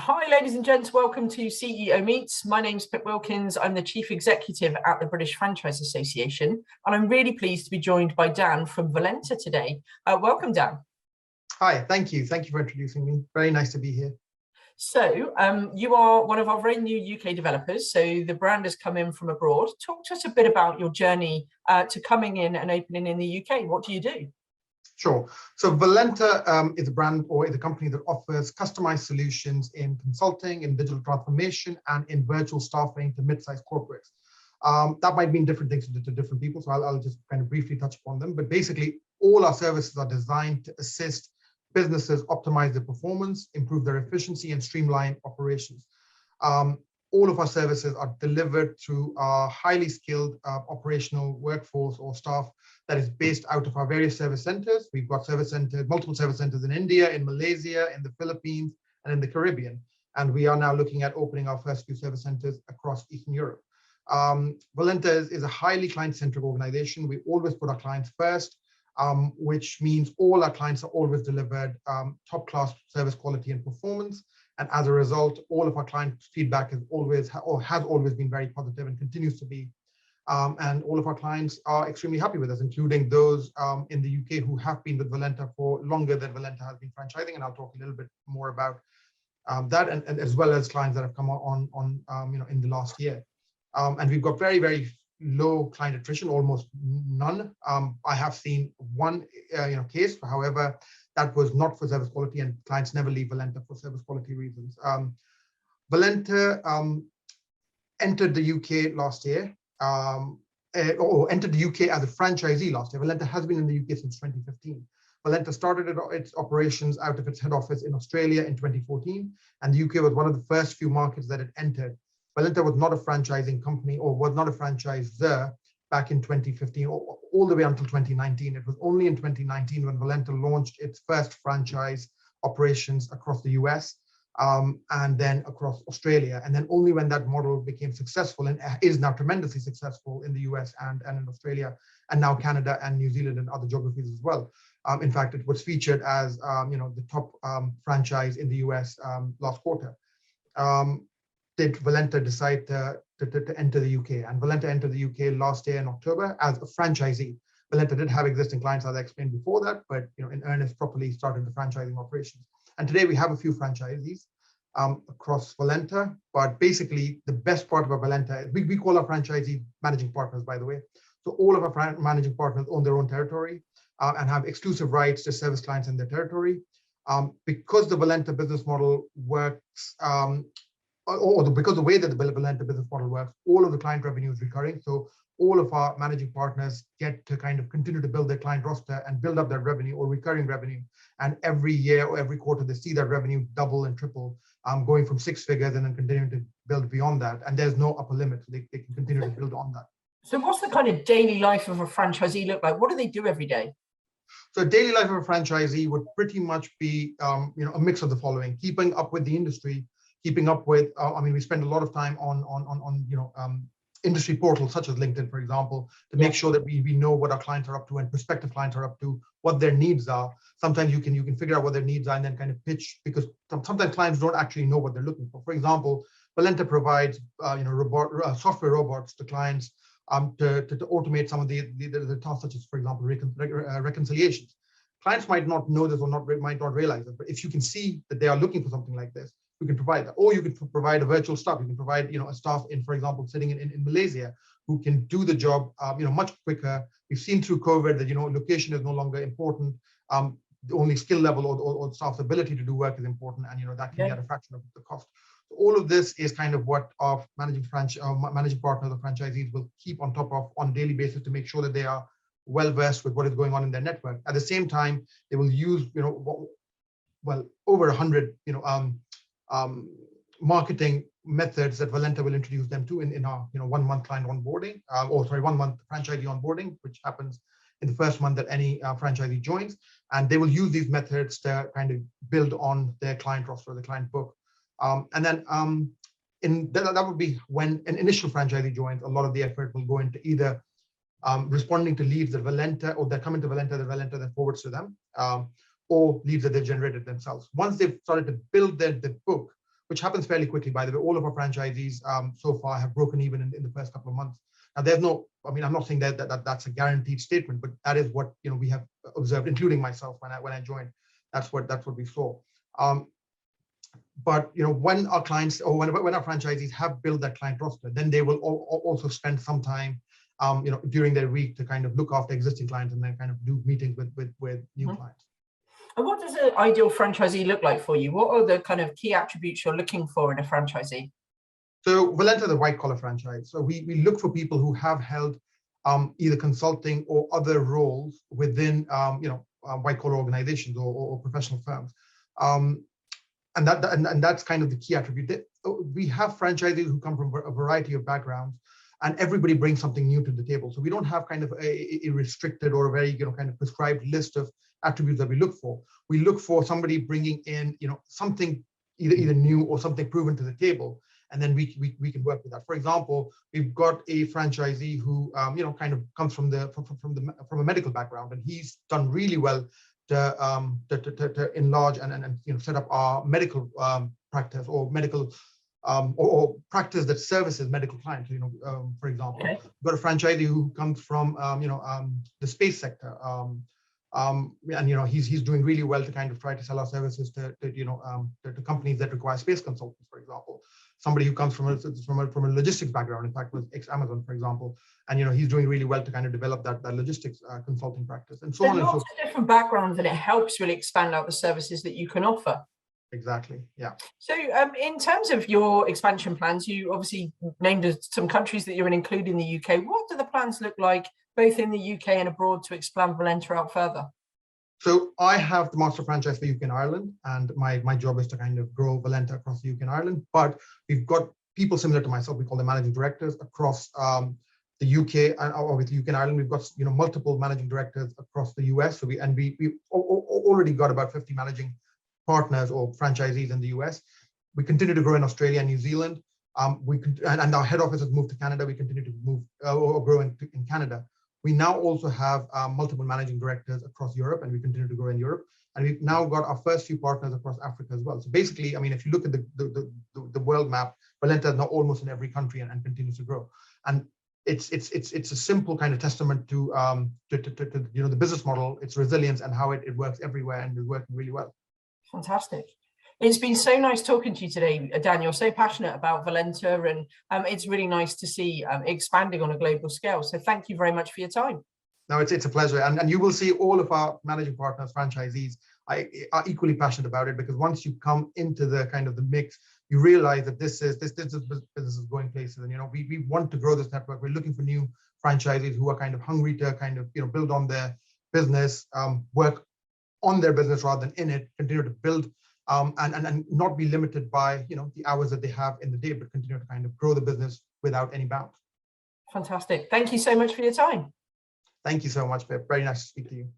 Hi, ladies and gents. Welcome to CEO Meets. My name's Pip Wilkins. I'm the Chief Executive at the British Franchise Association, and I'm really pleased to be joined by Dan from Valenta today. Welcome, Dan. Hi, thank you. Thank you for introducing me. Very nice to be here. So you are one of our very new UK developers. So the brand has come in from abroad. Talk to us a bit about your journey to coming in and opening in the UK. What do you do? Sure. So Valenta is a brand or is a company that offers customized solutions in consulting, in digital transformation, and in virtual staffing to mid-sized corporates. That might mean different things to different people, so I'll just kind of briefly touch upon them. But basically, all our services are designed to assist businesses optimize their performance, improve their efficiency, and streamline operations. All of our services are delivered through a highly skilled operational workforce or staff that is based out of our various service centers. We've got service centers, multiple service centers in India, in Malaysia, in the Philippines, and in the Caribbean. And we are now looking at opening our first few service centers across Eastern Europe. Valenta is a highly client-centric organization. We always put our clients first, which means all our clients are always delivered top-class service quality and performance. And as a result, all of our client feedback has always been very positive and continues to be. And all of our clients are extremely happy with us, including those in the UK who have been with Valenta for longer than Valenta has been franchising. And I'll talk a little bit more about that, and as well as clients that have come on in the last year. And we've got very, very low client attrition, almost none. I have seen one case, however, that was not for service quality, and clients never leave Valenta for service quality reasons. Valenta entered the UK last year, or entered the UK as a franchisee last year. Valenta has been in the UK since 2015. Valenta started its operations out of its head office in Australia in 2014, and the UK was one of the first few markets that it entered. Valenta was not a franchising company or was not a franchisor back in 2015 all the way until 2019. It was only in 2019 when Valenta launched its first franchise operations across the US and then across Australia. And then only when that model became successful and is now tremendously successful in the US and in Australia, and now Canada and New Zealand and other geographies as well. In fact, it was featured as the top franchise in the US last quarter. Did Valenta decide to enter the UK? And Valenta entered the UK last year in October as a franchisee. Valenta did have existing clients, as I explained before that, but in earnest properly started the franchising operations. And today we have a few franchisees across Valenta, but basically the best part about Valenta, we call our franchisee managing partners, by the way. So all of our managing partners own their own territory and have exclusive rights to service clients in their territory. Because the Valenta business model works, because the way that the Valenta business model works, all of the client revenue is recurring. So all of our managing partners get to kind of continue to build their client roster and build up their revenue or recurring revenue. And every year or every quarter, they see that revenue double and triple, going from 6 figures and then continuing to build beyond that. And there's no upper limit. So they can continue to build on that. So what's the kind of daily life of a franchisee look like? What do they do every day? So daily life of a franchisee would pretty much be a mix of the following: keeping up with the industry, keeping up with, we spend a lot of time on industry portals such as LinkedIn, for example, to make sure that we know what our clients are up to and prospective clients are up to, what their needs are. Sometimes you can figure out what their needs are and then kind of pitch, because sometimes clients don't actually know what they're looking for. For example, Valenta provides software robots to clients to automate some of the tasks, such as, for example, reconciliations. Clients might not know this or might not realize it, but if you can see that they are looking for something like this, you can provide that. Or you could provide a virtual staff. You can provide a staff for example, sitting in Malaysia, who can do the job much quicker. We've seen through COVID that location is no longer important. The only skill level or staff's ability to do work is important, and that can be at a fraction of the cost. So all of this is kind of what our managing partners or franchisees will keep on top of on a daily basis to make sure that they are well versed with what is going on in their network. At the same time, they will use over 100 marketing methods that Valenta will introduce them to in our 1 month client onboarding, 1 month franchisee onboarding, which happens in the first month that any franchisee joins. And they will use these methods to kind of build on their client roster, the client book. And then that would be when an initial franchisee joins. A lot of the effort will go into either responding to leads that Valenta, or that come into Valenta, that Valenta then forwards to them, or leads that they've generated themselves. Once they've started to build their book, which happens fairly quickly, by the way. All of our franchisees so far have broken even in the first couple of months. Now, there's no, I mean, I'm not saying that that's a guaranteed statement, but that is what, you know, we have observed, including myself when I joined. That's what we saw. But, you know, when our clients, or when our franchisees have built that client roster, then they will also spend some time, you know, during their week to kind of look after existing clients and then kind of do meetings with new clients. And what does an ideal franchisee look like for you? What are the kind of key attributes you're looking for in a franchisee? So Valenta is a white collar franchise. So we look for people who have held either consulting or other roles within, you know, white collar organizations or professional firms. And that's kind of the key attribute. We have franchisees who come from a variety of backgrounds, and everybody brings something new to the table. So we don't have kind of a restricted or a very, you know, kind of prescribed list of attributes that we look for. We look for somebody bringing in, you know, something either new or something proven to the table, and then we can work with that. For example, we've got a franchisee who, you know, kind of comes from a medical background, and he's done really well to enlarge and you know, set up our medical practice or medical or practice that services medical clients. You know, for example, Okay. we've got a franchisee who comes from you know, the space sector, and you know, he's doing really well to kind of try to sell our services to you know, to companies that require space consultants, for example. Somebody who comes from a logistics background, in fact, with ex-Amazon, for example, and you know, he's doing really well to kind of develop that logistics consulting practice, and so on and so forth. Lots of different backgrounds, and it helps really expand out the services that you can offer. Exactly. Yeah. So in terms of your expansion plans, you obviously named some countries that you're in, including the UK. What do the plans look like, both in the UK and abroad, to expand Valenta out further? So I have the master franchise for UK and Ireland, and my job is to kind of grow Valenta across the UK and Ireland. But we've got people similar to myself, we call them managing directors, across the UK and with UK and Ireland. We've got, you know, multiple managing directors across the US. So we've already got about 50 managing partners or franchisees in the US. We continue to grow in Australia and New Zealand. And our head office has moved to Canada. We continue to move or grow in Canada. We now also have multiple managing directors across Europe, and we continue to grow in Europe. And we've now got our first few partners across Africa as well. So basically, I mean, if you look at the world map, Valenta is now almost in every country and continues to grow. And it's a simple kind of testament to you know, the business model, its resilience, and how it works everywhere and is working really well. Fantastic. It's been so nice talking to you today, Dan. You're so passionate about Valenta, and it's really nice to see expanding on a global scale. So thank you very much for your time. No, it's a pleasure. And you will see all of our managing partners, franchisees, are equally passionate about it, because once you come into the kind of the mix, you realize that this business is going places. And, you know, we want to grow this network. We're looking for new franchisees who are kind of hungry to kind of, you know, build on their business, work on their business rather than in it, continue to build and not be limited by, you know, the hours that they have in the day, but continue to kind of grow the business without any bounds. Fantastic. Thank you so much for your time. Thank you so much, Pip. Very nice to speak to you.